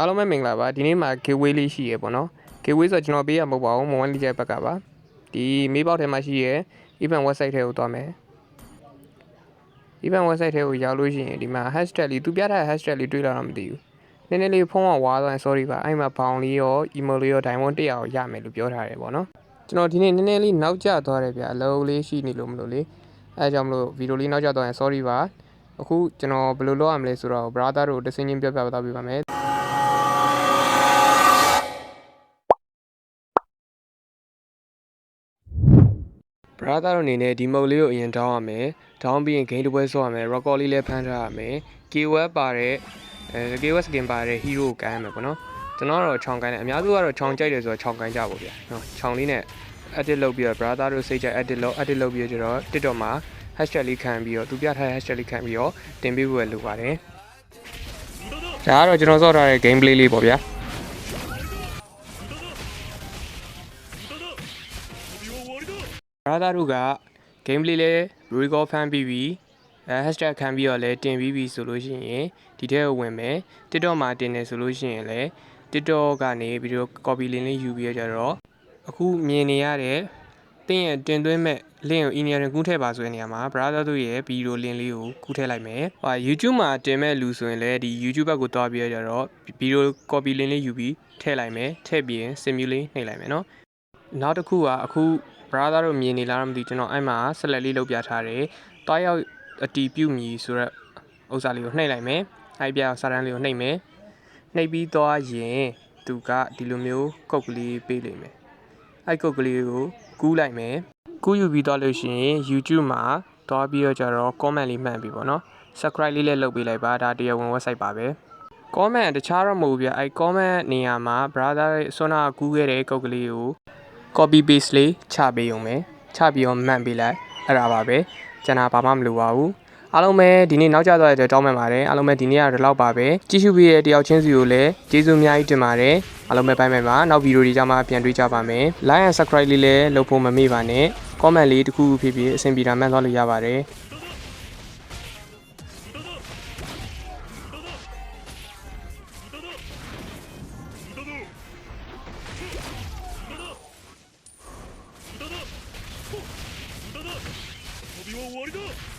အားလုံးပဲမင်္ဂလာပါဒီနေ့မှာ giveaway လေးရှိရပေါ့နော် giveaway ဆိုတော့ကျွန်တော်ပေးရမဟုတ်ပါဘူးမွန်ဝမ်လီကျဲဘက်ကပါဒီမေးပေါက်ထဲမှာရှိရ event website ထဲကိုသွားမယ် event website ထဲကိုရောက်လို့ရှိရင်ဒီမှာ hashtag လေးသူပြထားတဲ့ hashtag လေးတွေ့လာတော့မသိဘူးနည်းနည်းလေးဖုန်းကဝါသွားရင် sorry ပါအဲ့မှာဘောင်လေးရော email လေးရော diamond 100ကိုရမယ်လို့ပြောထားတယ်ပေါ့နော်ကျွန်တော်ဒီနေ့နည်းနည်းလေးနောက်ကျသွားတယ်ဗျအလုံးလေးရှိနေလို့မလို့လေအဲကြောင့်မလို့ဗီဒီယိုလေးနောက်ကျသွားရင် sorry ပါအခုကျွန်တော်ဘယ်လိုလုပ်ရမလဲဆိုတော့ brother တို့တစင်းချင်းပြောပြသွားပေးပါမယ်brother တို့အနေနဲ့ဒီ mode လေးကိုအရင် down ရမယ် down ပြီးရင် game တစ်ပွဲဆော့ရမယ် record လေးလည်းဖမ်းထားရမယ် KOS ပါတဲ့KOS skin ပါတဲ့ hero ကိုကိုင်းရမယ်ပေါ့နော်ကျွန်တော်ကတော့ချောင်းကိုင်းတယ်အများစုကတော့ချောင်းကြိုက်တယ်ဆိုတော့ချောင်းကိုင်းကြပါဗျာနော်ချောင်းလေးနဲ့ edit လုပ်ပြီးတော့ brother တို့စိတ်ကြ edit လုပ်ပြီးတော့ TikTok မှာ hashtag လေးခံပြီးတော့သူပြထားတဲ့ hashtag လေးခံပြီးတော့တင်ပေးဖို့လိုပါတယ်ဒါကတော့ကျွန်တော်ဆော့ထားတဲ့ gameplay လေးပေါ့ဗျာbrother တို့က gameplay လေး record ဖမ်းပြီးပြီhashtag ခံပြီးတော့လည်းတင်ပြီးပြီဆိုလို့ရှိရင်ဒီထဲကိုဝင်မယ် TikTok မှာတင်နေဆိုလို့ရှိရင်လည်း TikTok ကနေဗီဒီယို copy link လေးယူပြီးကြတော့အခုမြင်နေရတဲ့တင်းရဲ့တင်သွင်းမဲ့ link ကို email နဲ့ကူးထည့်ပါဆိုတဲ့နေရာမှာ brother တို့ရဲ့ဗီဒီယို link လေးကိုကူးထည့်လိုက်မယ်ဟို YouTube မှာတင်မဲ့လူဆိုရင်လည်းဒီ YouTube ဘက်ကိုတွားပြီးကြတော့ဗီဒီယို copy link လေးယူပြီးထည့်လိုက်မယ်ထည့်ပြီးရင် simulate နှိပ်လိုက်မယ်နော်နောက်တစ်ခုကအခု brother တို့မြင်နေလားမသိကျွန်တော်အဲ့မှာ select လေးလုပ်ပြထားတယ်တွားရောက်အတီးပြုတ်မြည်ဆိုတော့ဥစ္စာလေးကိုနှိပ်လိုက်မယ်အဲ့ပြစာတန်းလေးကိုနှိပ်မယ်နှိပ်ပြီးသွားရင်သူကဒီလိုမျိုးကုတ်ကလေးပေးလိမ့်မယ်အဲ့ကုတ်ကလေးကိုကူးလိုက်မယ်ကူးယူပြီးသွားလို့ရှိရင် YouTube မှာတွားပြီးတော့ကြတော့ comment လေးမှန်ပြီပေါ့နော် subscribe လေးလည်းလုပ်ပေးလိုက်ပါဒါတရားဝင် website ပါပဲ comment တခြားတော့မဟုတ်ဘူးဗျအဲ့ comment နေရာမှာ brother ဆွမ်းနာကူးခဲ့တဲ့ကုတ်ကလေးကို copy paste လေးချပေးအောင်မယ်ချပြီးတော့မှန်ပေးလိုက်အဲ့ဒါပါပဲကျွန်တော်ဘာမှမလိုပါဘူးအားလုံးပဲဒီနေ့နောက်ကျသွားတဲ့အတွက်တောင်းပန်ပါတယ်အားလုံးပဲဒီနေ့ကတော့ဒီလောက်ပါပဲကြည့်ရှုပြီးတဲ့တယောက်ချင်းစီကိုလည်းကျေးဇူးအများကြီးတင်ပါတယ်အားလုံးပဲဘိုင်းပါနောက်ဗီဒီယိုတွေကြမှာပြန်တွေ့ကြပါမယ် like and subscribe လေးလည်းလုပ်ဖို့မမေ့ပါနဲ့ comment လေးတစ်ခုခုဖြစ်ဖြစ်အဆင်ပြေတာမှန်သွားလို့ရပါတယ်終わりだ